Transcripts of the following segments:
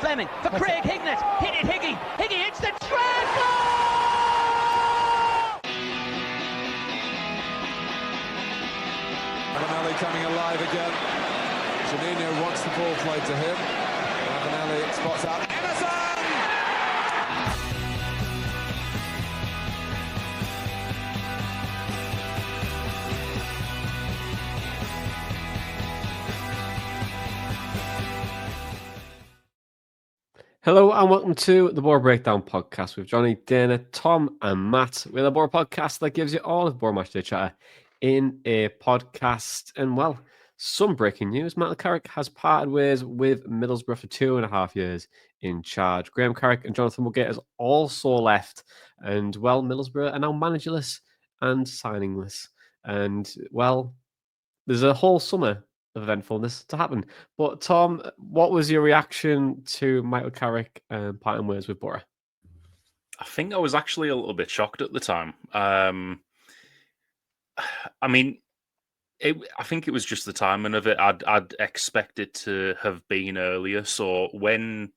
Fleming for Craig Hignett. Hit it, Higgy. Higgy hits the track. Ravanelli coming alive again. Juninho wants the ball played to him. Ravanelli spots out Emerson! Hello and welcome to the Boro Breakdown podcast with Johnny, Dana, Tom and Matt. We're the Boro podcast that gives you all of Boro Matchday chatter in a podcast. And well, some breaking news. Michael Carrick has parted ways with Middlesbrough for 2.5 years in charge. Graham Carrick and Jonathan Woodgate has also left. And well, Middlesbrough are now managerless and signingless. And well, there's a whole summer of eventfulness to happen. But Tom, what was your reaction to Michael Carrick parting ways with Boro? I think I was actually a little bit shocked at the time. I mean, I think it was just the timing of it. I'd expect it to have been earlier. So when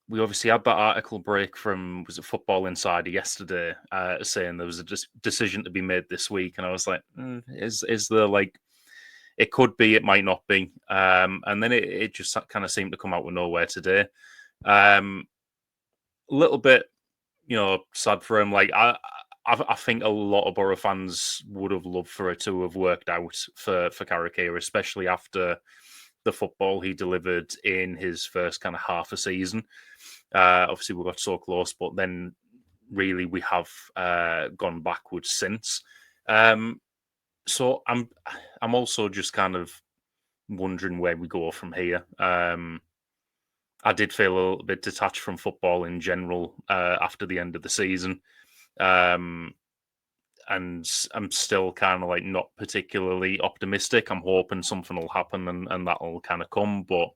we obviously had that article break from, was it Football Insider yesterday, saying there was a decision to be made this week, and I was like, is there like, it could be, it might not be. And then it just kind of seemed to come out of nowhere today. A little bit, sad for him. Like, I think a lot of Boro fans would have loved for it to have worked out for Carrick here, especially after the football he delivered in his first kind of half a season. Obviously, we got so close, but then really we have gone backwards since. So I'm also just kind of wondering where we go from here. I did feel a little bit detached from football in general after the end of the season. And I'm still kind of like not particularly optimistic. I'm hoping something will happen and that'll kind of come. But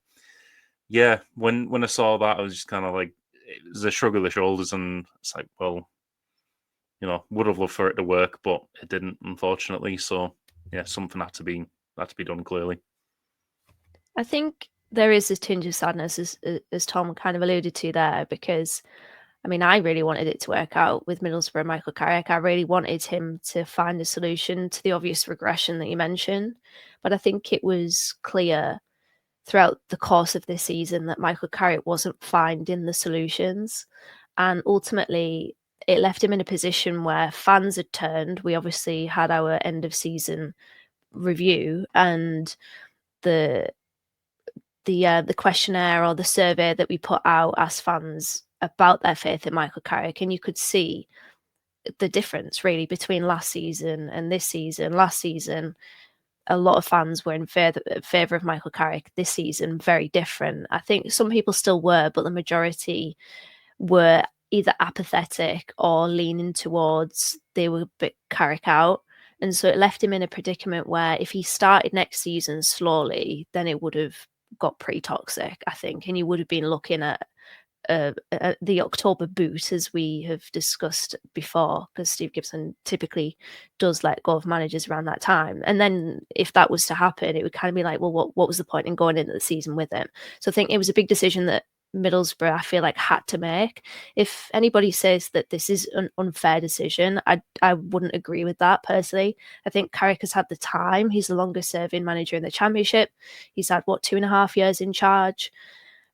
yeah, when I saw that, I was just kind of like, it was a shrug of the shoulders, and it's like, well, would have loved for it to work, but it didn't, unfortunately. So yeah, something had to be done clearly. I think there is this tinge of sadness, as Tom kind of alluded to there, because I mean, I really wanted it to work out with Middlesbrough and Michael Carrick. I really wanted him to find a solution to the obvious regression that you mentioned. But I think it was clear throughout the course of this season that Michael Carrick wasn't finding the solutions. And ultimately, it left him in a position where fans had turned. We obviously had our end of season review, and the questionnaire or the survey that we put out asked fans about their faith in Michael Carrick, and you could see the difference really between last season and this season. Last season, a lot of fans were in favour of Michael Carrick. This season, very different. I think some people still were, but the majority were either apathetic or leaning towards they were a bit Carrick out. And so it left him in a predicament where if he started next season slowly, then it would have got pretty toxic, I think. And you would have been looking at the October boot, as we have discussed before, because Steve Gibson typically does let go of managers around that time. And then if that was to happen, it would kind of be like, well, what was the point in going into the season with him? So I think it was a big decision that Middlesbrough, I feel like, had to make. If anybody says that this is an unfair decision, I wouldn't agree with that personally. I think Carrick has had the time. He's the longest serving manager in the Championship. He's had 2.5 years in charge,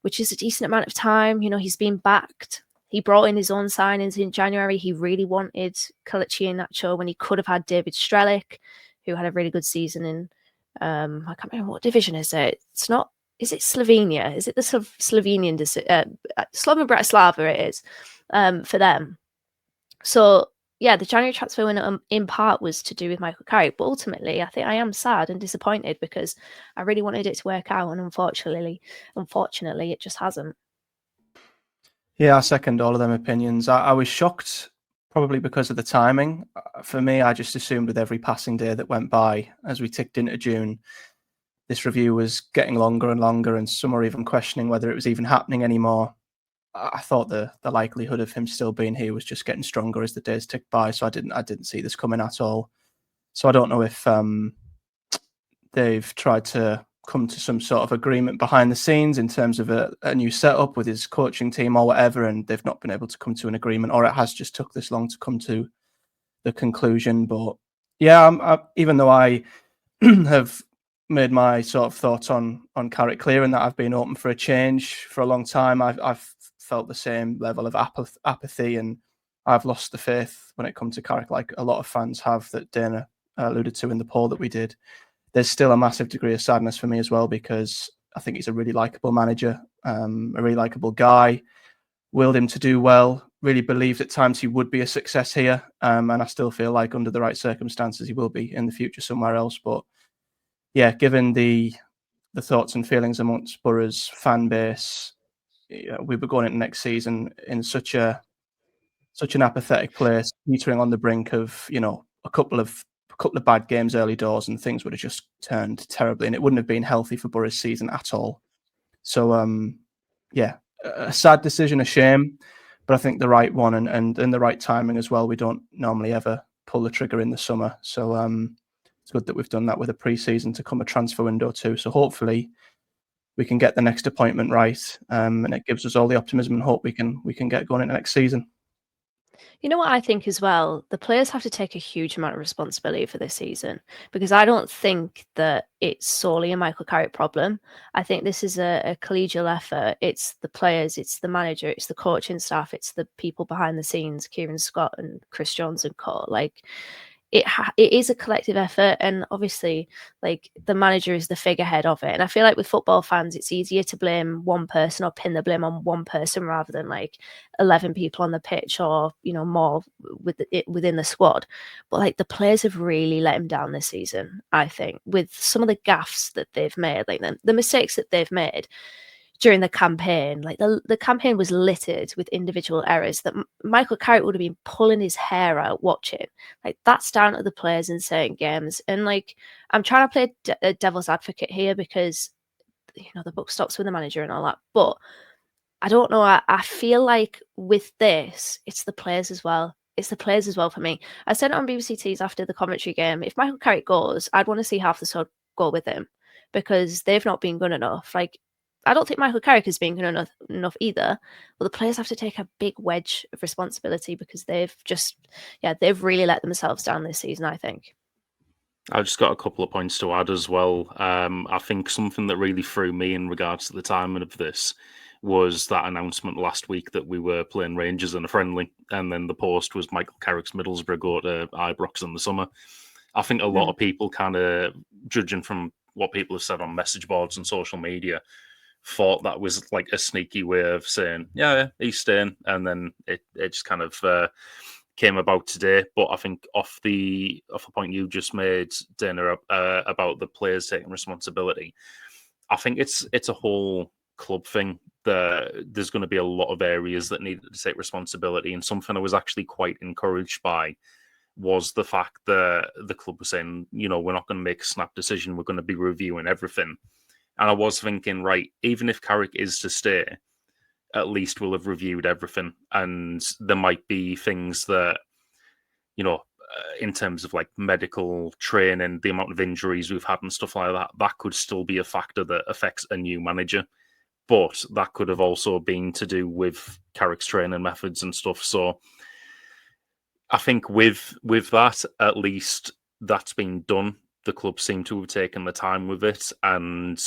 which is a decent amount of time. He's been backed. He brought in his own signings in January. He really wanted Kelechi Iheanacho when he could have had David Strelic, who had a really good season in, I can't remember what division is it. It's not, is it Slovenia? Is it the Slovenian, Slovan Bratislava it is, for them. So yeah, the January transfer window in part was to do with Michael Carrick, but ultimately I think I am sad and disappointed because I really wanted it to work out, and unfortunately it just hasn't. Yeah, I second all of them opinions. I was shocked probably because of the timing. For me, I just assumed with every passing day that went by as we ticked into June, this review was getting longer and longer, and some are even questioning whether it was even happening anymore. I thought the likelihood of him still being here was just getting stronger as the days ticked by, so I didn't see this coming at all. So I don't know if they've tried to come to some sort of agreement behind the scenes in terms of a new setup with his coaching team or whatever, and they've not been able to come to an agreement, or it has just took this long to come to the conclusion. But yeah, even though I have made my sort of thoughts on Carrick clear and that I've been open for a change for a long time, I've felt the same level of apathy, and I've lost the faith when it comes to Carrick, like a lot of fans have, that Dana alluded to in the poll that we did. There's still a massive degree of sadness for me as well, because I think he's a really likable manager, a really likable guy, willed him to do well, really believed at times he would be a success here. And I still feel like under the right circumstances, he will be in the future somewhere else. But yeah, given the thoughts and feelings amongst Boro's fan base, we were going into next season in such an apathetic place, teetering on the brink of, a couple of bad games early doors, and things would have just turned terribly, and it wouldn't have been healthy for Boro's season at all. So yeah, a sad decision, a shame, but I think the right one, and the right timing as well. We don't normally ever pull the trigger in the summer, so it's good that we've done that with a pre-season to come a transfer window too. So hopefully we can get the next appointment right, and it gives us all the optimism and hope we can get going into next season. You know what I think as well? The players have to take a huge amount of responsibility for this season, because I don't think that it's solely a Michael Carrick problem. I think this is a collegial effort. It's the players, it's the manager, it's the coaching staff, it's the people behind the scenes, Kieran Scott and Chris Jones and co. Like, it is a collective effort, and obviously, like, the manager is the figurehead of it. And I feel like with football fans, it's easier to blame one person or pin the blame on one person rather than like 11 people on the pitch, or more within the squad. But like, the players have really let him down this season, I think, with some of the gaffes that they've made, like the mistakes that they've made during the campaign. Like, the campaign was littered with individual errors that Michael Carrick would have been pulling his hair out watching. Like, that's down to the players in certain games. And like, I'm trying to play a devil's advocate here, because the buck stops with the manager and all that, but I don't know. I feel like with this, it's the players as well. It's the players as well for me. I said it on BBC Tees after the commentary game. If Michael Carrick goes, I'd want to see half the squad go with him, because they've not been good enough. Like, I don't think Michael Carrick has been good enough either. But the players have to take a big wedge of responsibility, because they've really let themselves down this season, I think. I've just got a couple of points to add as well. I think something that really threw me in regards to the timing of this was that announcement last week that we were playing Rangers in a friendly, and then the post was Michael Carrick's Middlesbrough go to Ibrox in the summer. I think a lot of people, kind of judging from what people have said on message boards and social media, thought that was like a sneaky way of saying, yeah, he's staying, and then it just kind of came about today. But I think off the point you just made, Dana, about the players taking responsibility, I think it's a whole club thing. There's going to be a lot of areas that need to take responsibility, and something I was actually quite encouraged by was the fact that the club was saying, we're not going to make a snap decision, we're going to be reviewing everything. And I was thinking, right, even if Carrick is to stay, at least we'll have reviewed everything. And there might be things that, in terms of like medical training, the amount of injuries we've had and stuff like that could still be a factor that affects a new manager. But that could have also been to do with Carrick's training methods and stuff. So I think with that, at least that's been done. The club seem to have taken the time with it. And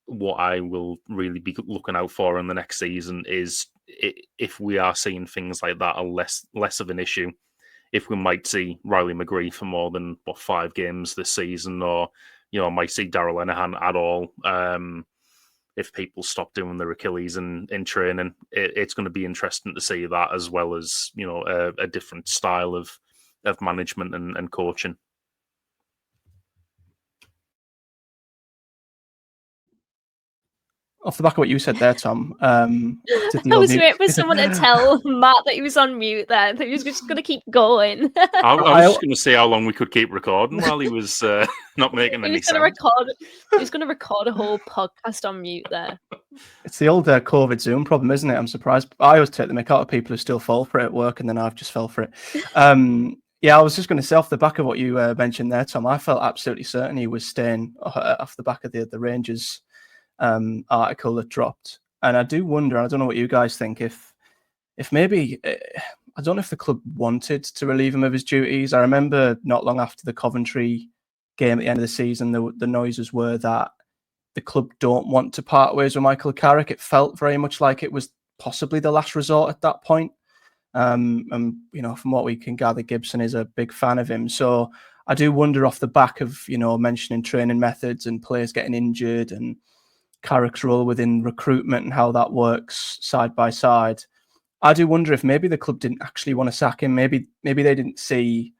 what I will really be looking out for in the next season is if we are seeing things like that are less of an issue, if we might see Riley McGree for more than 5 games this season, or might see Darrell Lenihan at all. If people stop doing their Achilles in training, it's going to be interesting to see that, as well as a different style of management and coaching. Off the back of what you said there, Tom, I was waiting for someone to tell Matt that he was on mute there, that he was just going to keep going. I was just going to see how long we could keep recording while he was not making any sense. He was going to record a whole podcast on mute there. It's the old COVID Zoom problem, isn't it? I'm surprised. I always take the mick out of people who still fall for it at work, and then I've just fell for it. Yeah, I was just going to say off the back of what you mentioned there, Tom. I felt absolutely certain he was staying off the back of the Rangers article that dropped, and I do wonder. I don't know what you guys think. If maybe I don't know if the club wanted to relieve him of his duties. I remember not long after the Coventry game at the end of the season, the noises were that the club don't want to part ways with Michael Carrick. It felt very much like it was possibly the last resort at that point. And from what we can gather, Gibson is a big fan of him. So I do wonder, off the back of mentioning training methods and players getting injured and Carrick's role within recruitment and how that works side by side, I do wonder if maybe the club didn't actually want to sack him. Maybe they didn't see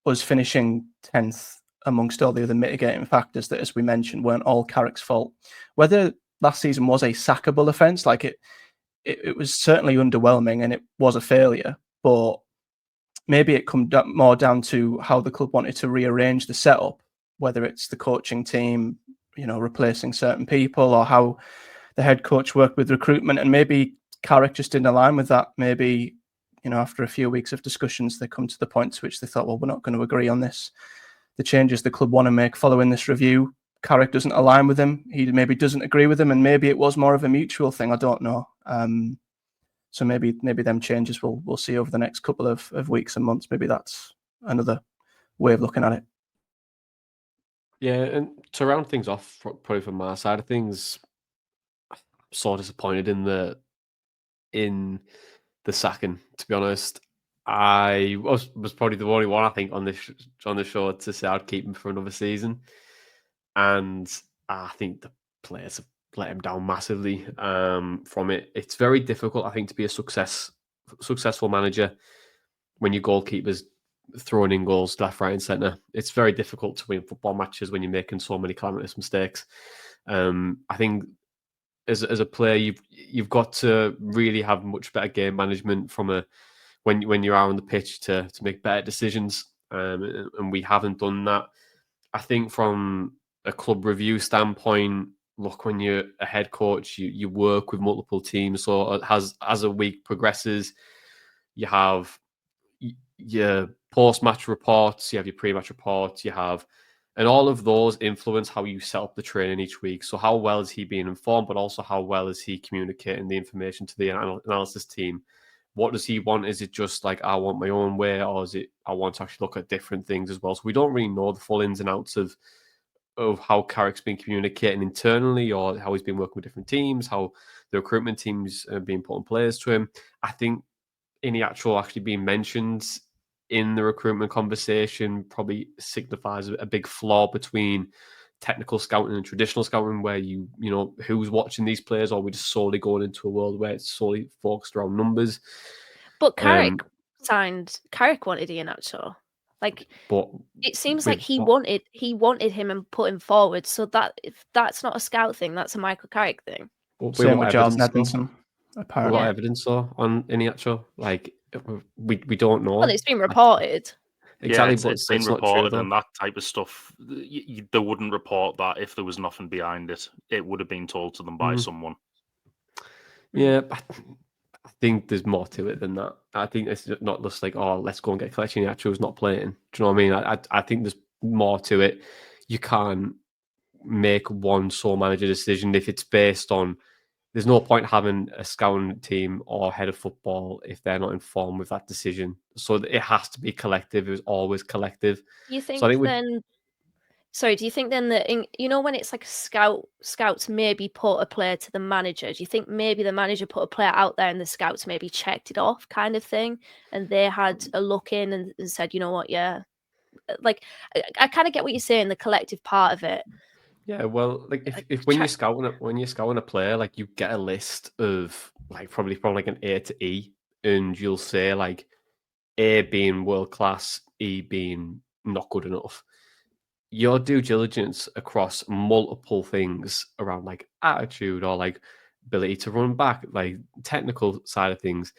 us finishing 10th amongst all the other mitigating factors that, as we mentioned, weren't all Carrick's fault. Whether last season was a sackable offence, like it was certainly underwhelming and it was a failure, but maybe it come more down to how the club wanted to rearrange the setup, whether it's the coaching team, replacing certain people, or how the head coach worked with recruitment. And maybe Carrick just didn't align with that. Maybe, after a few weeks of discussions, they come to the point to which they thought, well, we're not going to agree on this. The changes the club want to make following this review, Carrick doesn't align with him. He maybe doesn't agree with him, and maybe it was more of a mutual thing. I don't know. So maybe them changes we'll see over the next couple of weeks and months. Maybe that's another way of looking at it. Yeah, and to round things off, probably from my side of things, I'm so disappointed in the sacking. To be honest, I was probably the only one I think on the show to say I'd keep him for another season, and I think the players have let him down massively from it. It's very difficult, I think, to be a successful manager when your goalkeeper's throwing in goals left, right, and centre. It's very difficult to win football matches when you're making so many calamitous mistakes. I think as a player, you've got to really have much better game management from when you are on the pitch to make better decisions, and we haven't done that. I think from a club review standpoint, look, when you're a head coach, you work with multiple teams. So as a week progresses, you have your post-match reports, you have your pre-match reports, and all of those influence how you set up the training each week. So how well is he being informed, but also how well is he communicating the information to the analysis team? What does he want? Is it just like, I want my own way, or is it, I want to actually look at different things as well? So we don't really know the full ins and outs of how Carrick's been communicating internally, or how he's been working with different teams, how the recruitment teams have been putting players to him. I think any actual actually being mentioned in the recruitment conversation probably signifies a big flaw between technical scouting and traditional scouting, where you know who's watching these players, or we're just solely going into a world where it's solely focused around numbers. But Carrick wanted Iheanacho. Like, but it seems like he wanted him and put him forward. So that, if that's not a scout thing, that's a Michael Carrick thing. Same with Giles Nedinson. Apparently, what evidence though on Iheanacho? Like, we don't know. Well, it's been reported. Exactly, yeah, but it's been reported, and that type of stuff. They wouldn't report that if there was nothing behind it. It would have been told to them by someone. Yeah, I think there's more to it than that. I think it's not just like, oh, let's go and get collection. Iheanacho's not playing. Do you know what I mean? I think there's more to it. You can't make one sole manager decision if it's based on. There's no point having a scouting team or head of football if they're not informed with that decision. So it has to be collective. It was always collective. You think so I think then? Sorry, do you think then that when it's like scouts maybe put a player to the manager? Do you think maybe the manager put a player out there and the scouts maybe checked it off, kind of thing, and they had a look in and said, you know what, yeah, like I kind of get what you're saying, the collective part of it. Yeah, well, like if when you're scouting a player, like you get a list of like probably from like an A to E, and you'll say like A being world class, E being not good enough. Your due diligence across multiple things around like attitude or like ability to run back, like technical side of things,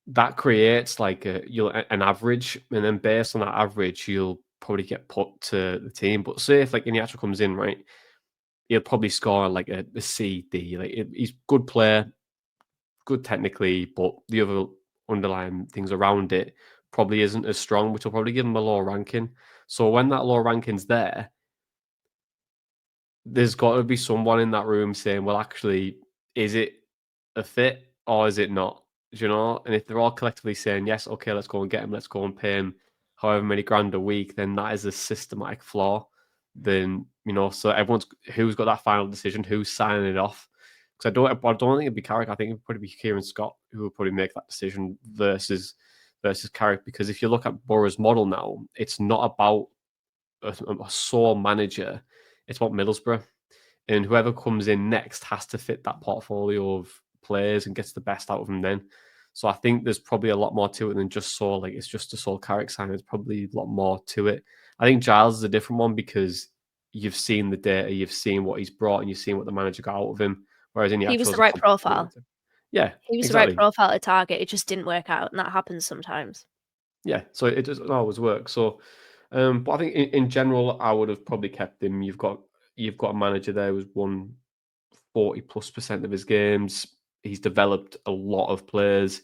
that creates like an average, and then based on that average, you'll probably get put to the team. But say if like Iheanacho comes in, right, he'll probably score like a C, D. Like he's good player, good technically, but the other underlying things around it probably isn't as strong, which will probably give him a lower ranking. So when that lower ranking's there, there's got to be someone in that room saying, well, actually, is it a fit or is it not? Do you know? And if they're all collectively saying, yes, okay, let's go and get him, let's go and pay him however many grand a week, then that is a systematic flaw. Then, so everyone's who's got that final decision, who's signing it off. Because I don't think it'd be Carrick. I think it'd probably be Kieran Scott who would probably make that decision versus Carrick. Because if you look at Boro's model now, it's not about a sole manager. It's about Middlesbrough. And whoever comes in next has to fit that portfolio of players and gets the best out of them then. So I think there's probably a lot more to it than just it's just a sole Carrick sign. There's probably a lot more to it. I think Giles is a different one because you've seen the data, you've seen what he's brought, and you've seen what the manager got out of him. Whereas he was the right profile. Yeah, he was exactly. the right profile to target. It just didn't work out, and that happens sometimes. Yeah, so it doesn't always work. So, but I think in general, I would have probably kept him. You've got a manager there who's won 40+% of his games. He's developed a lot of players.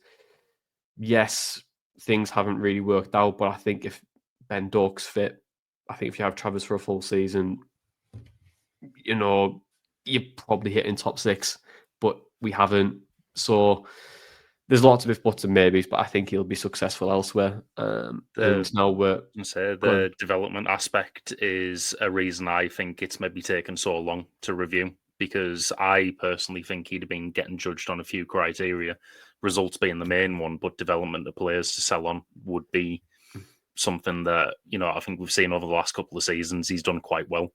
Yes, things haven't really worked out, but I think if Ben Doak's fit, I think if you have Travers for a full season, you're probably hitting top 6, but we haven't. So there's lots of if, buts, and maybes, but I think he'll be successful elsewhere. And now the development aspect is a reason I think it's maybe taken so long to review, because I personally think he'd have been getting judged on a few criteria, results being the main one, but development of players to sell on would be something that, I think we've seen over the last couple of seasons he's done quite well.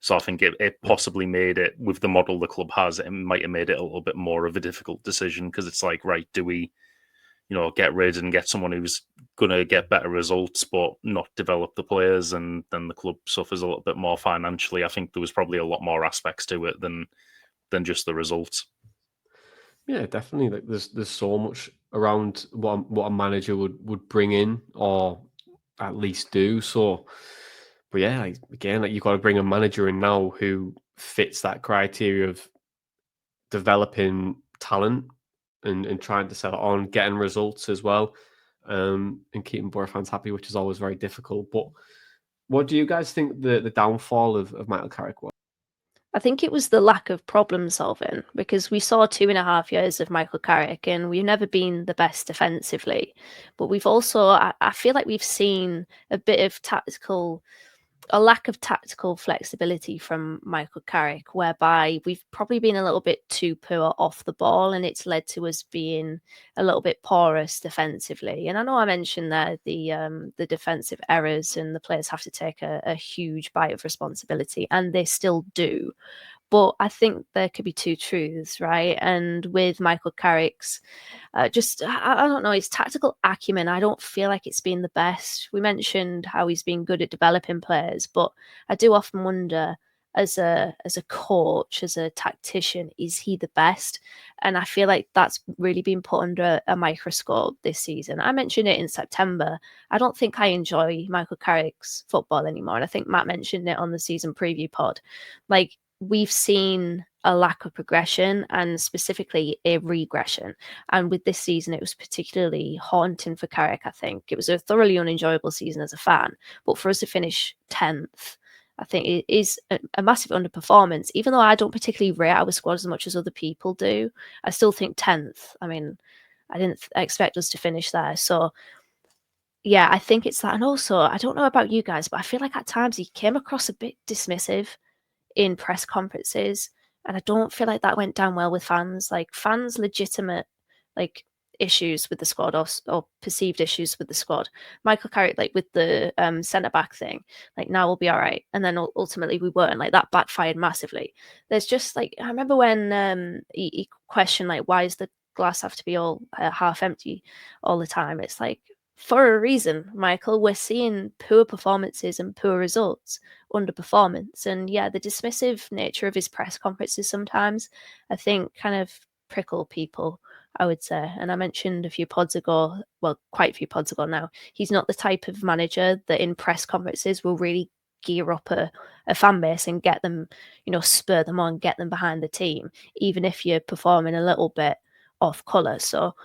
So I think it possibly made it, with the model the club has, it might have made it a little bit more of a difficult decision, because it's like, right, do we, get rid and get someone who's going to get better results but not develop the players, and then the club suffers a little bit more financially. I think there was probably a lot more aspects to it than just the results. Yeah, definitely. Like there's so much around what a manager would bring in or at least do. So, but yeah, again, you've got to bring a manager in now who fits that criteria of developing talent and trying to sell it on, getting results as well, and keeping Boro fans happy, which is always very difficult. But what do you guys think the downfall of Michael Carrick was? I think it was the lack of problem solving, because we saw 2.5 years of Michael Carrick and we've never been the best defensively. But we've also, I feel like we've seen a lack of tactical flexibility from Michael Carrick, whereby we've probably been a little bit too poor off the ball, and it's led to us being a little bit porous defensively. And I know I mentioned there the defensive errors, and the players have to take a huge bite of responsibility, and they still do. But I think there could be two truths, right? And with Michael Carrick's, I don't know, his tactical acumen, I don't feel like it's been the best. We mentioned how he's been good at developing players, but I do often wonder, as a coach, as a tactician, is he the best? And I feel like that's really been put under a microscope this season. I mentioned it in September. I don't think I enjoy Michael Carrick's football anymore. And I think Matt mentioned it on the season preview pod. Like, we've seen a lack of progression and specifically a regression. And with this season, it was particularly haunting for Carrick, I think. It was a thoroughly unenjoyable season as a fan. But for us to finish 10th, I think it is a massive underperformance. Even though I don't particularly rate our squad as much as other people do, I still think 10th. I mean, I didn't expect us to finish there. So, yeah, I think it's that. And also, I don't know about you guys, but I feel like at times he came across a bit dismissive in press conferences, and I don't feel like that went down well with fans. Like, fans' legitimate issues with the squad, or perceived issues with the squad. Michael Carrick, with the centre back thing, now we'll be all right, and then ultimately we weren't. That backfired massively. There's just I remember when he questioned why does the glass have to be all half empty all the time? It's for a reason, Michael. We're seeing poor performances and poor results, underperformance. And yeah, the dismissive nature of his press conferences sometimes, I think, kind of prickle people, I would say. And I mentioned a few pods ago, well, quite a few pods ago now, he's not the type of manager that in press conferences will really gear up a fan base and get them, spur them on, get them behind the team, even if you're performing a little bit off colour. So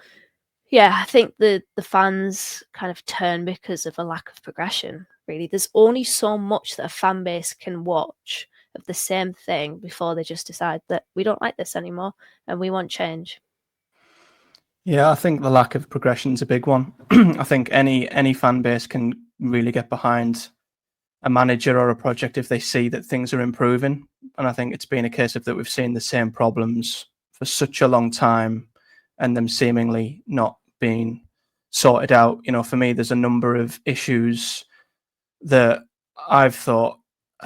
Yeah, I think the fans kind of turn because of a lack of progression, really. There's only so much that a fan base can watch of the same thing before they just decide that we don't like this anymore and we want change. Yeah, I think the lack of progression is a big one. I think any fan base can really get behind a manager or a project if they see that things are improving. And I think it's been a case of that we've seen the same problems for such a long time and them seemingly not being sorted out. You know, for me, there's a number of issues that I've thought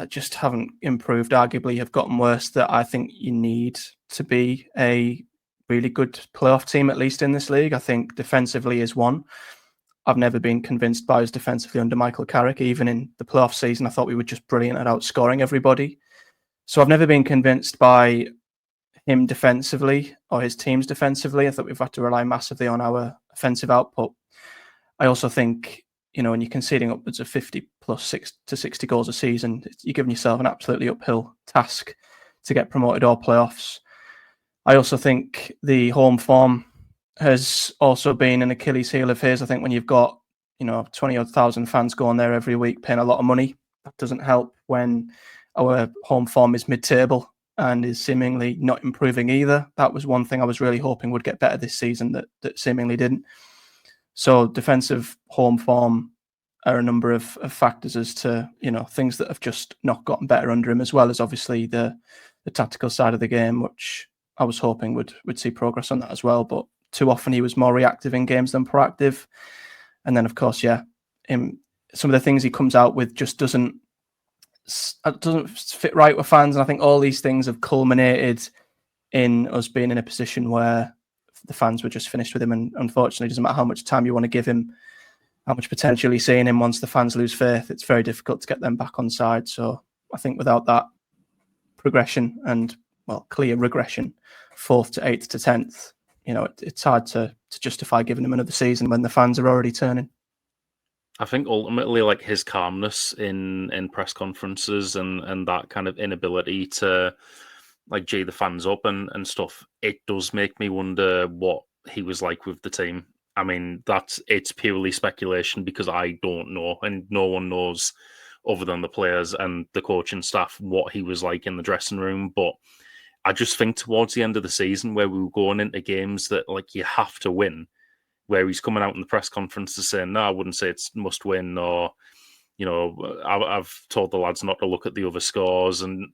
just haven't improved, arguably have gotten worse, that I think you need to be a really good playoff team, at least in this league. I think defensively is one. I've never been convinced by us defensively under Michael Carrick. Even in the playoff season, I thought we were just brilliant at outscoring everybody. So I've never been convinced by him defensively or his teams defensively. I thought we've had to rely massively on our offensive output. I also think, you know, when you're conceding upwards of 50 plus 60 goals a season, you're giving yourself an absolutely uphill task to get promoted or playoffs. I also think the home form has also been an Achilles heel of his. I think when you've got, 20-odd thousand fans going there every week paying a lot of money, that doesn't help when our home form is mid-table and is seemingly not improving either. That was one thing I was really hoping would get better this season that seemingly didn't. So defensive home form are a number of factors as to, things that have just not gotten better under him, as well as obviously the tactical side of the game, which I was hoping would see progress on that as well. But too often he was more reactive in games than proactive. And then, of course, some of the things he comes out with just doesn't fit right with fans. And I think all these things have culminated in us being in a position where the fans were just finished with him. And unfortunately, it doesn't matter how much time you want to give him, how much potential you see in him, once the fans lose faith, it's very difficult to get them back on side. So I think without that progression and, clear regression, 4th to 8th to 10th, it's hard to justify giving him another season when the fans are already turning. I think ultimately, like, his calmness in press conferences and that kind of inability to, like, G the fans up and stuff, it does make me wonder what he was like with the team. I mean, it's purely speculation because I don't know, and no one knows other than the players and the coaching staff what he was like in the dressing room. But I just think towards the end of the season, where we were going into games that, like, you have to win, where he's coming out in the press conferences saying, no, I wouldn't say it's must win, or, I've told the lads not to look at the other scores, and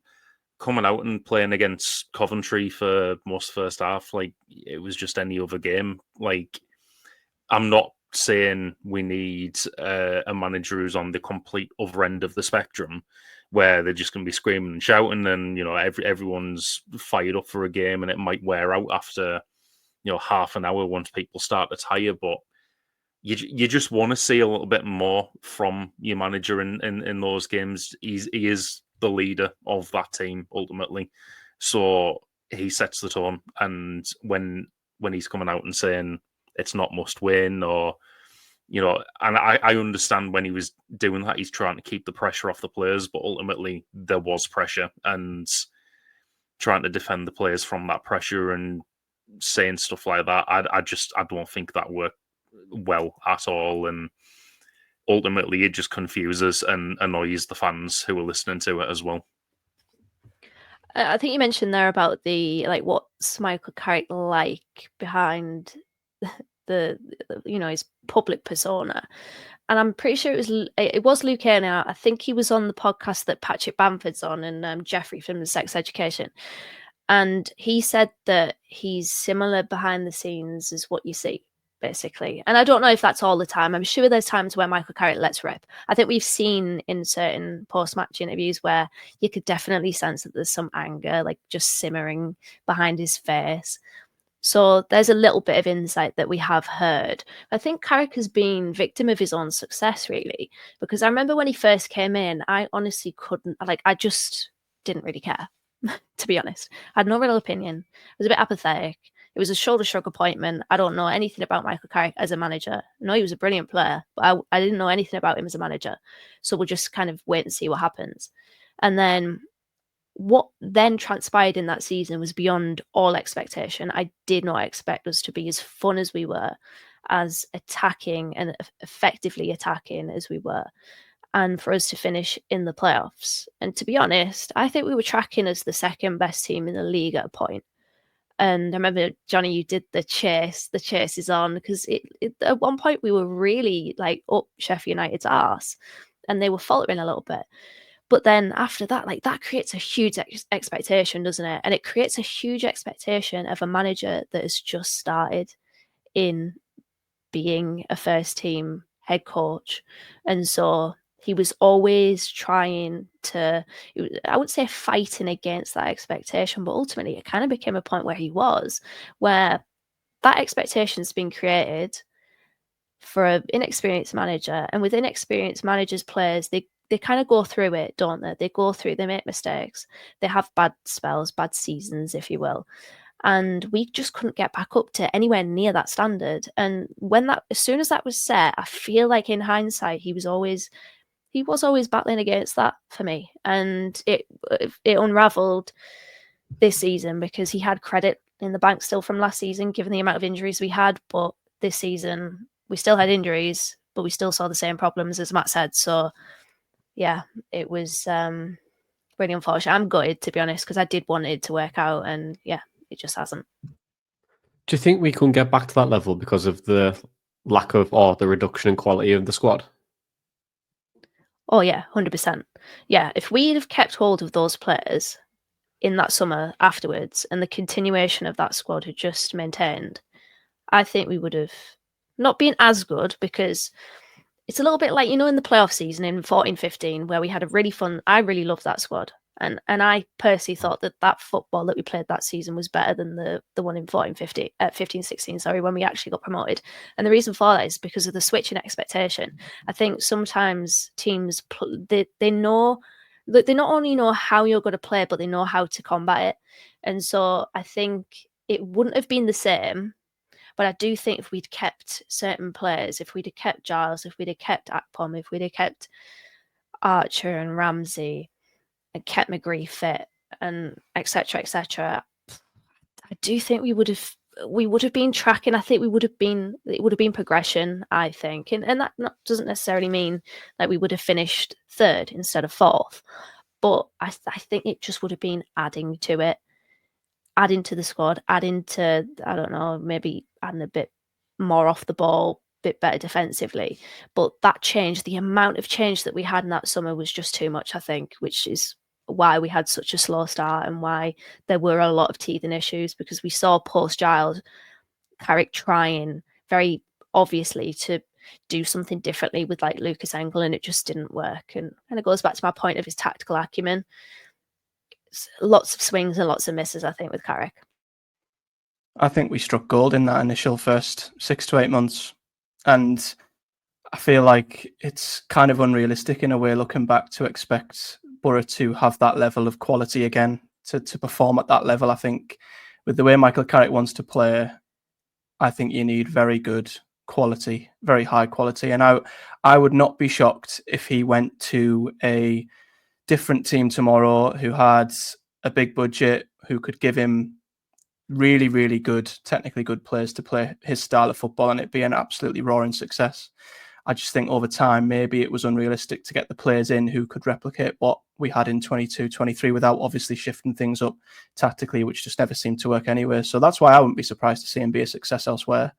coming out and playing against Coventry for most first half, like, it was just any other game. Like, I'm not saying we need a manager who's on the complete other end of the spectrum, where they're just going to be screaming and shouting, and everyone's fired up for a game, and it might wear out after half an hour once people start to tire. But you just want to see a little bit more from your manager in those games. He is the leader of that team ultimately, so he sets the tone. And when he's coming out and saying it's not must win, or and I understand when he was doing that, he's trying to keep the pressure off the players, but ultimately there was pressure, and trying to defend the players from that pressure and saying stuff like that, I don't think that worked well at all. And ultimately it just confuses and annoys the fans who are listening to it as well. I think you mentioned there about what's Michael Carrick like behind the his public persona, and I'm pretty sure it was Luke Ayner. I think he was on the podcast that Patrick Bamford's on, and Jeffrey from the Sex Education, and he said that he's similar behind the scenes as what you see, basically. And I don't know if that's all the time. I'm sure there's times where Michael Carrick lets rip. I think we've seen in certain post-match interviews where you could definitely sense that there's some anger, like, just simmering behind his face. So there's a little bit of insight that we have heard. I think Carrick has been victim of his own success, really, because I remember when he first came in, I honestly I just didn't really care, to be honest. I had no real opinion. I was a bit apathetic. It was a shoulder shrug appointment. I don't know anything about Michael Carrick as a manager. I know he was a brilliant player, but I didn't know anything about him as a manager. So we'll just kind of wait and see what happens. And then what then transpired in that season was beyond all expectation. I did not expect us to be as fun as we were. as attacking and effectively attacking as we were, and for us to finish in the playoffs. And to be honest, I think we were tracking as the second best team in the league at a point. And I remember, Johnny, you did the chase. The chase is on because at one point we were really like up Sheffield United's arse, and they were faltering a little bit. But then after that, like that creates a huge expectation, doesn't it? And it creates a huge expectation of a manager that has just started in being a first team head coach. And so he was always trying to, I would say, fighting against that expectation. But ultimately, it kind of became a point where that expectation's been created for an inexperienced manager. And with inexperienced managers, players, they kind of go through it, don't they? They make mistakes. They have bad spells, bad seasons, if you will. And we just couldn't get back up to anywhere near that standard. And as soon as that was set, I feel like in hindsight, he was always battling against that for me. And it unraveled this season because he had credit in the bank still from last season, given the amount of injuries we had. But this season, we still had injuries, but we still saw the same problems, as Matt said. So, yeah, it was really unfortunate. I'm gutted, to be honest, because I did want it to work out, and yeah, it just hasn't. Do you think we couldn't get back to that level because of the lack of or the reduction in quality of the squad? Oh yeah, 100%. Yeah, if we'd have kept hold of those players in that summer afterwards, and the continuation of that squad had just maintained, I think we would have not been as good, because it's a little bit like, in the playoff season in 14-15, where we had I really loved that squad. And I personally thought that football that we played that season was better than the one in 15-16, when we actually got promoted. And the reason for that is because of the switch in expectation. I think sometimes teams, they know that they not only know how you're going to play, but they know how to combat it. And so I think it wouldn't have been the same. But I do think if we'd kept certain players, if we'd have kept Giles, if we'd have kept Akpom, if we'd have kept Archer and Ramsey and kept McGree fit and etc., I do think we would have been tracking. I think it would have been progression, I think. And that doesn't necessarily mean that we would have finished third instead of fourth. But I think it just would have been adding to it. Adding to the squad, adding to, I don't know, maybe adding a bit more off the ball, bit better defensively. But that change, the amount of change that we had in that summer was just too much, I think, which is why we had such a slow start and why there were a lot of teething issues, because we saw post-Giles Carrick trying very obviously to do something differently with like Lucas Engel, and it just didn't work. And it goes back to my point of his tactical acumen. Lots of swings and lots of misses, I think, with Carrick. I think we struck gold in that initial first 6 to 8 months. And I feel like it's kind of unrealistic in a way, looking back, to expect Boro to have that level of quality again, to perform at that level. I think with the way Michael Carrick wants to play, I think you need very good quality, very high quality. And I would not be shocked if he went to a different team tomorrow who had a big budget, who could give him really, really good, technically good players to play his style of football, and it'd be an absolutely roaring success. I just think over time, maybe it was unrealistic to get the players in who could replicate what we had in 22-23 without obviously shifting things up tactically, which just never seemed to work anyway. So that's why I wouldn't be surprised to see him be a success elsewhere,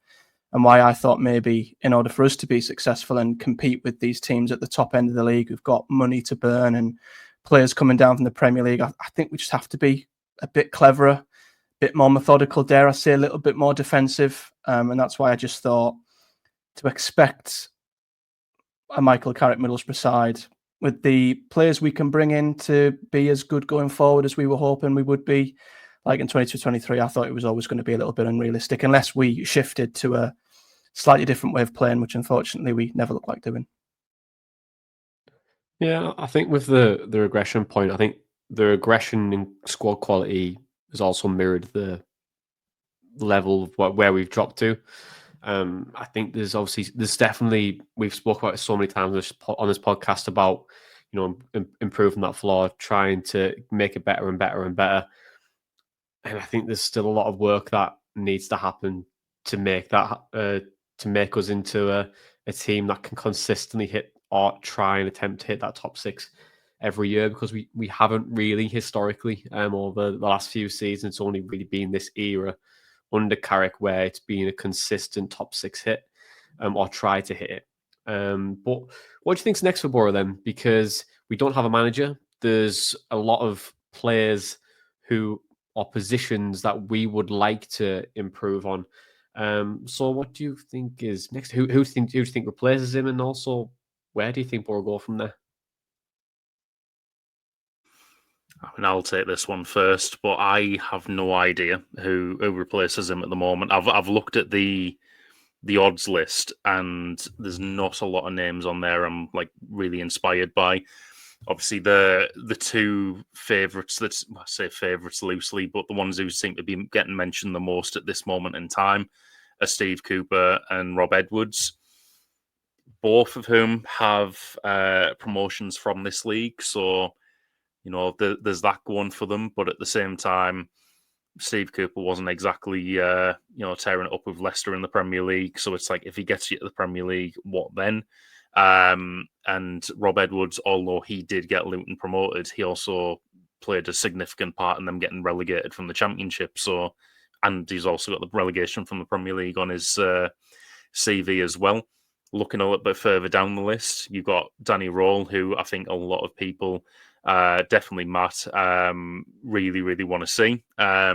and why I thought maybe in order for us to be successful and compete with these teams at the top end of the league who've got money to burn and players coming down from the Premier League, I think we just have to be a bit cleverer, a bit more methodical, dare I say, a little bit more defensive. And that's why I just thought to expect a Michael Carrick Middlesbrough side with the players we can bring in to be as good going forward as we were hoping we would be, like in 22-23, I thought it was always going to be a little bit unrealistic unless we shifted to a slightly different way of playing, which unfortunately we never look like doing. Yeah, I think with the regression point, I think the regression in squad quality has also mirrored the level of where we've dropped to. I think there's definitely, we've spoke about it so many times on this podcast about, improving that floor, trying to make it better and better and better. And I think there's still a lot of work that needs to happen to make that to make us into a team that can consistently hit or try and attempt to hit that top 6 every year, because we haven't really historically over the last few seasons. It's only really been this era under Carrick where it's been a consistent top 6 hit or try to hit it. But what do you think's next for Boro then? Because we don't have a manager. There's a lot of players who are positions that we would like to improve on. So what do you think is next? Who do you think replaces him, and also where do you think Boro go from there? I mean, I'll take this one first, but I have no idea who replaces him at the moment. I've looked at the odds list, and there's not a lot of names on there I'm like really inspired by. Obviously, the two favourites, I say favourites loosely, but the ones who seem to be getting mentioned the most at this moment in time are Steve Cooper and Rob Edwards, both of whom have promotions from this league. So, you know, there's that going for them. But at the same time, Steve Cooper wasn't exactly, tearing it up with Leicester in the Premier League. So it's like, if he gets you to the Premier League, what then? And Rob Edwards, although he did get Luton promoted, he also played a significant part in them getting relegated from the Championship. So, and he's also got the relegation from the Premier League on his CV as well. Looking a little bit further down the list, you've got Danny Rowell, who I think a lot of people, definitely Matt, really, really want to see. I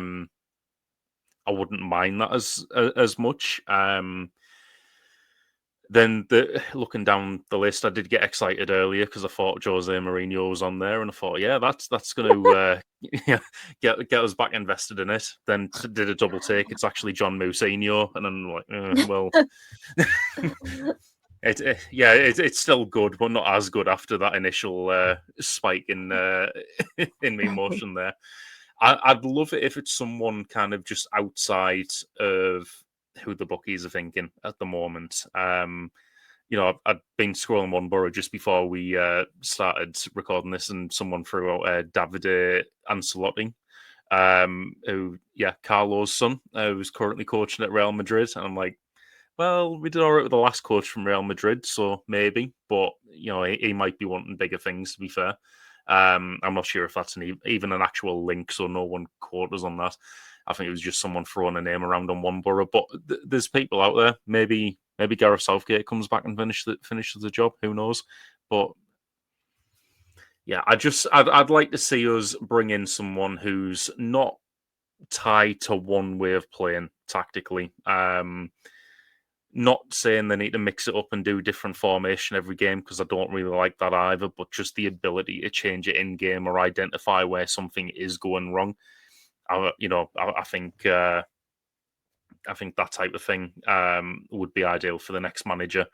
wouldn't mind that as much. Then looking down the list, I did get excited earlier because I thought Jose Mourinho was on there, and I thought, yeah, that's going to get us back invested in it. Then did a double take. It's actually John Mousinho, and I'm like, well, it's still good, but not as good after that initial spike in emotion there. I'd love it if it's someone kind of just outside of who the bookies are thinking at the moment. I'd been scrolling one Boro just before we started recording this, and someone threw out Davide Ancelotti, Carlo's son, who's currently coaching at Real Madrid. And I'm like, well, we did all right with the last coach from Real Madrid, so maybe. But, he might be wanting bigger things, to be fair. I'm not sure if that's even an actual link, so no one quote us on that. I think it was just someone throwing a name around on one Boro. But there's people out there. Maybe Gareth Southgate comes back and finishes the job. Who knows? But yeah, I'd like to see us bring in someone who's not tied to one way of playing tactically. Not saying they need to mix it up and do different formation every game, because I don't really like that either, but just the ability to change it in game or identify where something is going wrong. I think that type of thing would be ideal for the next manager.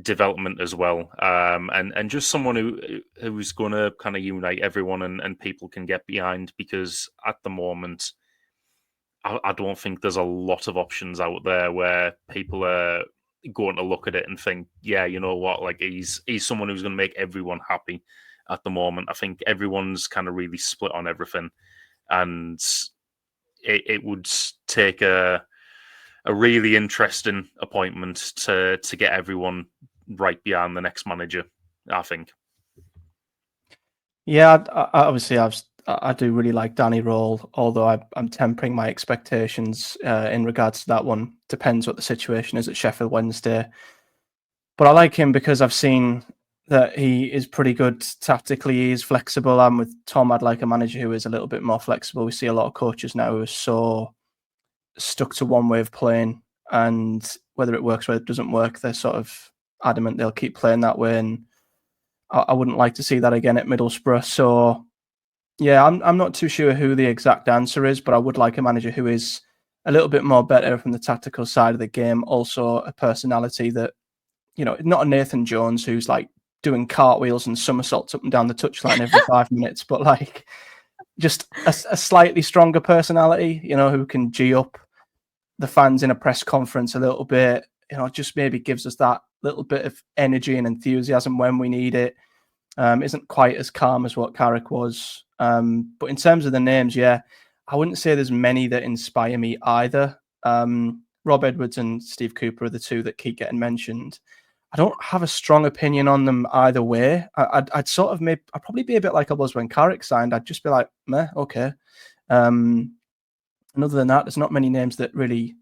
Development as well, and just someone who's going to kind of unite everyone and people can get behind, because at the moment, I don't think there's a lot of options out there where people are going to look at it and think, yeah, you know what, like he's someone who's going to make everyone happy at the moment. I think everyone's kind of really split on everything, and it would take a really interesting appointment to get everyone right behind the next manager, I think. Yeah, obviously I do really like Danny Rowell, although I'm tempering my expectations in regards to that one. Depends what the situation is at Sheffield Wednesday. But I like him because I've seen that he is pretty good tactically. He's flexible. I'm with Tom. I'd like a manager who is a little bit more flexible. We see a lot of coaches now who are so stuck to one way of playing, and whether it works or it doesn't work, they're sort of adamant they'll keep playing that way. And I wouldn't like to see that again at Middlesbrough. So yeah, I'm not too sure who the exact answer is, but I would like a manager who is a little bit more better from the tactical side of the game. Also a personality that, not a Nathan Jones who's like doing cartwheels and somersaults up and down the touchline every 5 minutes, but like just a slightly stronger personality, who can G up the fans in a press conference a little bit, just maybe gives us that little bit of energy and enthusiasm when we need it. Isn't quite as calm as what Carrick was. But in terms of the names, yeah, I wouldn't say there's many that inspire me either. Rob Edwards and Steve Cooper are the two that keep getting mentioned. I don't have a strong opinion on them either way. I'd sort of I'd probably be a bit like I was when Carricks signed. I'd just be like, meh, okay. And other than that, there's not many names that really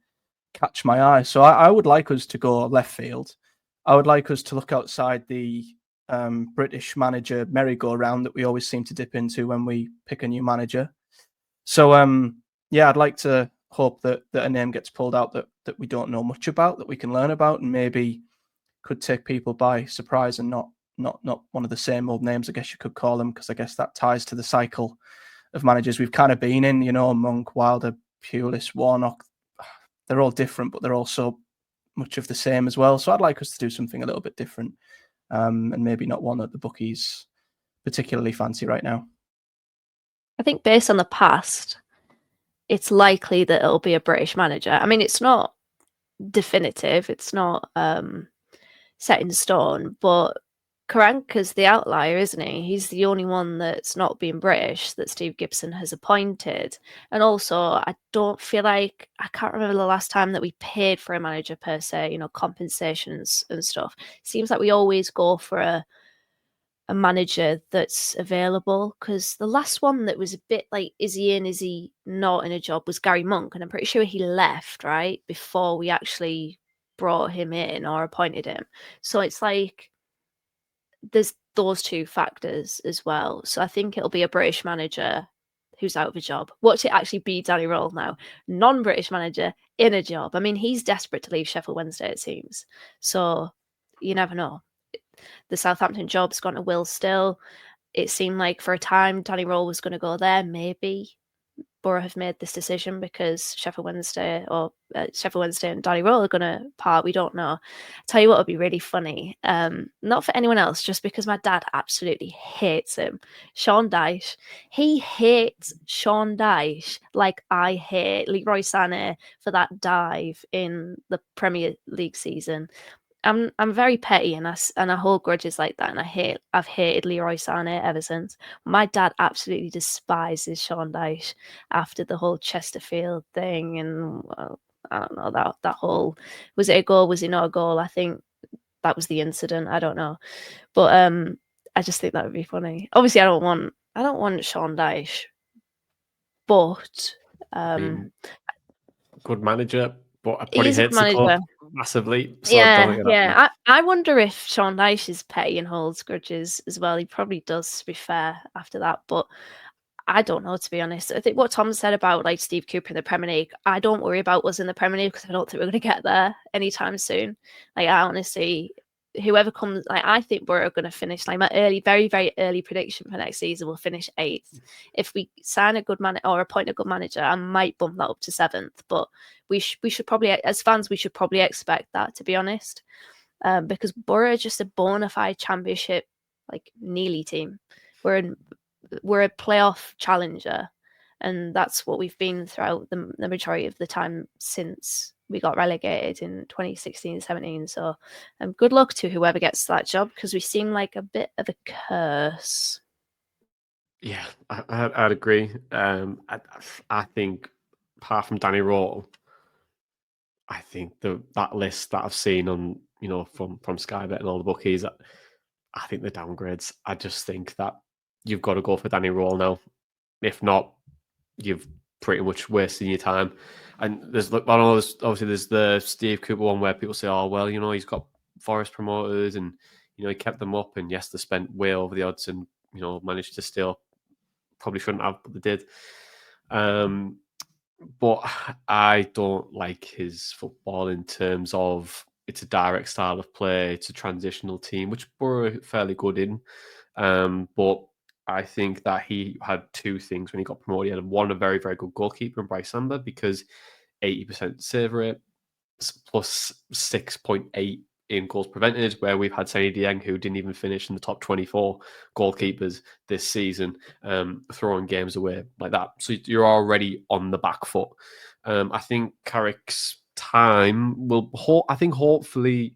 catch my eye. So I would like us to go left field. I would like us to look outside the British manager merry-go-round that we always seem to dip into when we pick a new manager. So yeah, I'd like to hope that a name gets pulled out that we don't know much about, that we can learn about, and maybe could take people by surprise, and not one of the same old names, I guess you could call them, because I guess that ties to the cycle of managers we've kind of been in, Monk, Wilder, Pulis, Warnock. They're all different, but they're also much of the same as well. So I'd like us to do something a little bit different, and maybe not one that the bookies particularly fancy right now. I think based on the past, it's likely that it'll be a British manager. I mean, it's not definitive, it's not set in stone, but Karanka's the outlier, isn't he? He's the only one that's not being British that Steve Gibson has appointed. And also, I don't feel like, I can't remember the last time that we paid for a manager per se, compensations and stuff. Seems like we always go for a manager that's available, because the last one that was a bit like, is he in, is he not in a job, was Gary Monk, and I'm pretty sure he left right before we actually brought him in or appointed him. So it's like there's those two factors as well. So I think it'll be a British manager who's out of a job. Watch it actually be Danny Role now, non-British manager in a job. I mean, he's desperate to leave Sheffield Wednesday, it seems. So you never know. The Southampton job's gone to Will Still. It seemed like for a time Danny Role was going to go there. Maybe Boro have made this decision because Sheffield Wednesday and Danny Role are going to part. We don't know. Tell you what would be really funny. Not for anyone else, just because my dad absolutely hates him. Sean Dyche. He hates Sean Dyche like I hate Leroy Sané for that dive in the Premier League season. I'm very petty and I hold grudges like that, and I've hated Leroy Sané ever since. My dad absolutely despises Sean Dyche after the whole Chesterfield thing, and I don't know, that whole, was it a goal, was it not a goal? I think that was the incident. I don't know, but I just think that would be funny. Obviously, I don't want Sean Dyche, but good manager, but I probably he's a hates the club massively. So yeah. I wonder if Sean Dyche is petty and holds grudges as well. He probably does, to be fair, after that. But I don't know, to be honest. I think what Tom said about like Steve Cooper in the Premier League, I don't worry about us in the Premier League, because I don't think we're going to get there anytime soon. Like, I honestly, whoever comes, like, I think we're going to finish, like, my very, very early prediction for next season will finish 8th. If we sign a good manager or appoint a good manager, I might bump that up to 7th. But we should probably, as fans, we should probably expect that, to be honest, because Boro are just a bona fide championship, like, nearly team. We're a playoff challenger, and that's what we've been throughout the majority of the time since we got relegated in 2016-17. So good luck to whoever gets that job, because we seem like a bit of a curse. Yeah, I'd agree. I think, apart from Danny Role, I think that list that I've seen on, from Sky Bet and all the bookies, I think the downgrades. I just think that you've got to go for Danny Role now. If not, you've pretty much wasted your time. And there's the Steve Cooper one where people say, oh, well, he's got Forest promoters and, he kept them up. And yes, they spent way over the odds and, managed to still, probably shouldn't have, but they did. But I don't like his football in terms of it's a direct style of play. It's a transitional team, which Boro are fairly good in. But I think that he had two things when he got promoted. He had one, a very, very good goalkeeper in Bryce Samba, because 80% save rate plus 6.8 in goals prevented, where we've had Seny Dieng, who didn't even finish in the top 24 goalkeepers this season, throwing games away like that. So you're already on the back foot. I think Carrick's time will, hopefully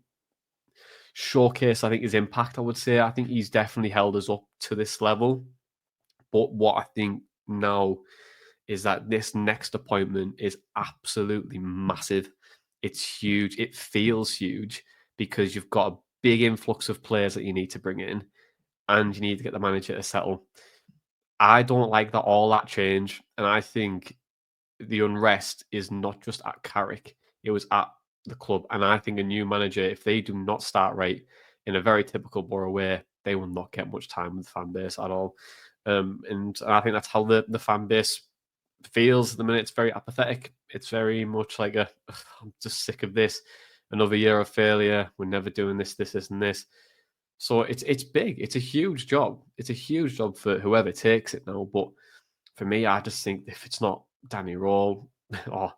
showcase, his impact, I would say. I think he's definitely held us up to this level. But what I think now is that this next appointment is absolutely massive. it's huge. It feels huge because you've got a big influx of players that you need to bring in, and you need to get the manager to settle. I don't like that all that change, and I think the unrest is not just at Carrick; it was at the club. And I think a new manager, if they do not start right in a very typical Boro way, they will not get much time with the fan base at all. And I think that's how the fan base feels at the minute. It's very apathetic. It's very much like I'm just sick of this. Another year of failure. We're never doing this, and this. So it's big. It's a huge job. It's a huge job for whoever takes it now. But for me, I just think if it's not Danny Roll, or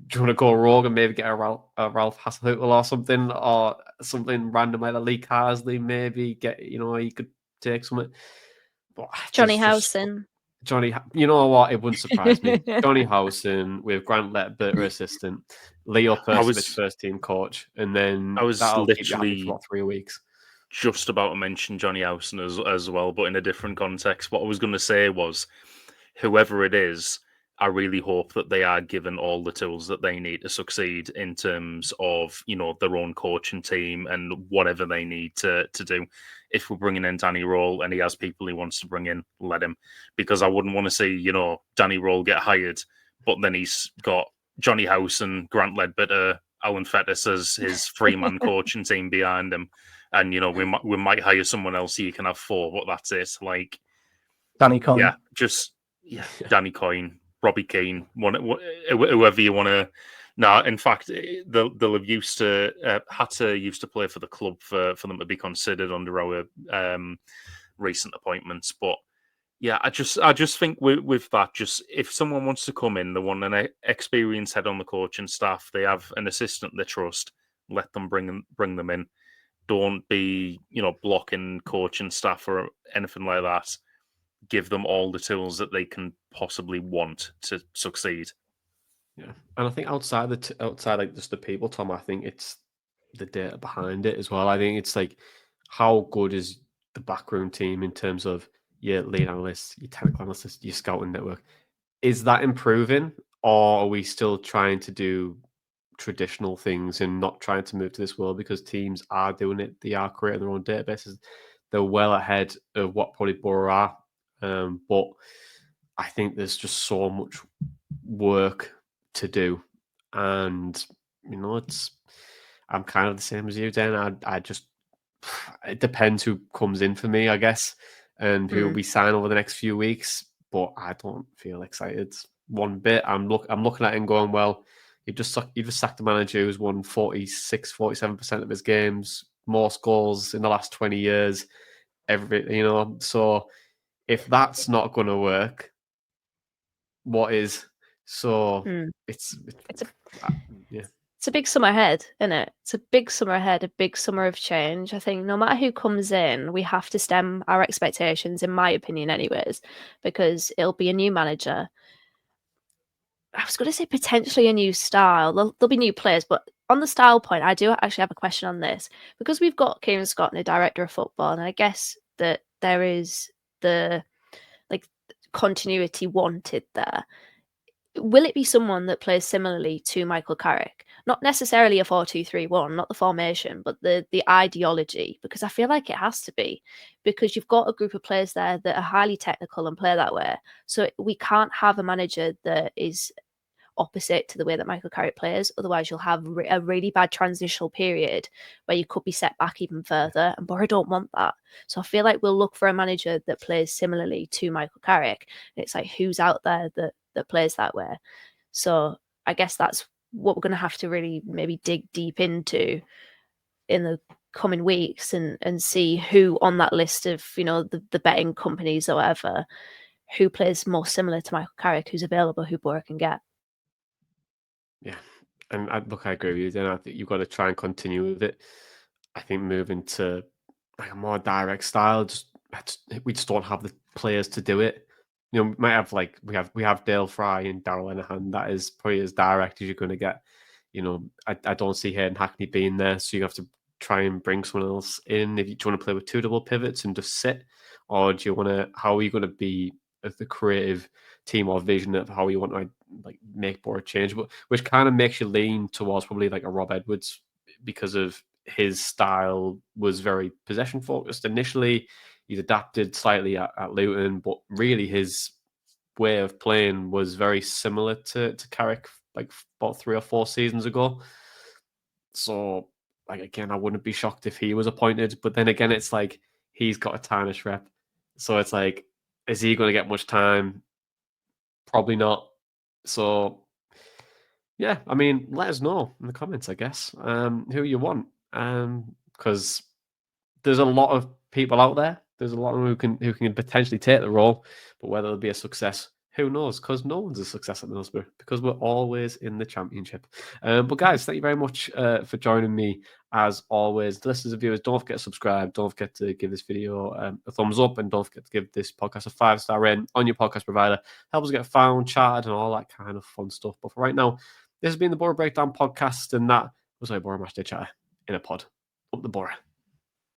do you want to go rogue and maybe get a Ralph Hasenhüttl or something, or something random like a Lee Carsley, maybe get, he could take something. But Johnny Howson. Johnny, you know what? It wouldn't surprise me. Johnny Howson with Grant Leadbitter assistant, Leo Percevic first team coach, and then I was that'll keep you happy literally for about 3 weeks. just about to mention Johnny Howson as well, but in a different context. What I was going to say was, whoever it is, I really hope that they are given all the tools that they need to succeed in terms of, their own coaching team and whatever they need to do. If we're bringing in Danny Roll and he has people he wants to bring in, let him. Because I wouldn't want to see, Danny Roll get hired, but then he's got Johnny Howson, Grant Leadbitter, Alan Fettis as his three-man coaching team behind him. And, we might hire someone else so you can have four, but that's it. Like, Danny Coyne. Danny Coyne, Robbie Keane, whoever you want to. No, in fact, they'll have Hatter used to play for the club for them to be considered under our recent appointments. But yeah, I just think with that, just if someone wants to come in, they want an experienced head on the coaching staff, they have an assistant they trust, let them bring them in. Don't be blocking coaching staff or anything like that. Give them all the tools that they can possibly want to succeed. Yeah, and I think outside like just the people, Tom, I think it's the data behind it as well. I think it's like, how good is the backroom team in terms of your lead analysts, your technical analysts, your scouting network? Is that improving, or are we still trying to do traditional things and not trying to move to this world? Because teams are doing it. They are creating their own databases. They're well ahead of what probably Boro are. But I think there's just so much work to do, and I'm kind of the same as you, Dan. I just, it depends who comes in for me, I guess, and who will be signed over the next few weeks. But I don't feel excited one bit. I'm looking at it and going, well, you just sacked the manager who's won 47% of his games, most goals in the last 20 years. So if that's not going to work, what is? So it's a big summer ahead, isn't it? It's a big summer ahead, a big summer of change. I think no matter who comes in, we have to stem our expectations, in my opinion, anyways, because it'll be a new manager. I was going to say potentially a new style. There'll be new players, but on the style point, I do actually have a question on this, because we've got Kieran Scott and a director of football, and I guess that there is the continuity wanted there. Will it be someone that plays similarly to Michael Carrick? Not necessarily a 4-2-3-1, not the formation, but the ideology, because I feel like it has to be, because you've got a group of players there that are highly technical and play that way. So we can't have a manager that is opposite to the way that Michael Carrick plays. Otherwise, you'll have a really bad transitional period where you could be set back even further. And Boro don't want that. So I feel like we'll look for a manager that plays similarly to Michael Carrick. It's like, who's out there that plays that way? So I guess that's what we're going to have to really maybe dig deep into in the coming weeks and see who on that list of, the betting companies or whatever, who plays more similar to Michael Carrick, who's available, who Boro can get. Yeah, and I agree with you. Then I think you've got to try and continue with it. I think moving to like a more direct style, we just don't have the players to do it. We might have we have Dale Fry and Darrell Lenihan. That is probably as direct as you're going to get. I don't see Hayden Hackney being there, so you have to try and bring someone else in. Do you want to play with two double pivots and just sit, or do you want to? How are you going to be the creative team or vision of how you want to like make Boro change, but which kind of makes you lean towards probably like a Rob Edwards because of his style was very possession focused initially. He's adapted slightly at Luton, but really his way of playing was very similar to Carrick like about 3 or 4 seasons ago. So like again, I wouldn't be shocked if he was appointed. But then again, it's like he's got a tarnish rep. So it's like, is he going to get much time? Probably not. So yeah, I mean, let us know in the comments, I guess, who you want. Because there's a lot of people out there. There's a lot of them who can potentially take the role, but whether it'll be a success, who knows? Because no one's a success at Middlesbrough because we're always in the Championship. But guys, thank you very much for joining me as always. Listeners and viewers, don't forget to subscribe. Don't forget to give this video a thumbs up, and don't forget to give this podcast a 5-star rating on your podcast provider. Help us get found, charted, and all that kind of fun stuff. But for right now, this has been the Boro Breakdown podcast, and that was our Boro Matchday Chatter in a pod. Up the Boro.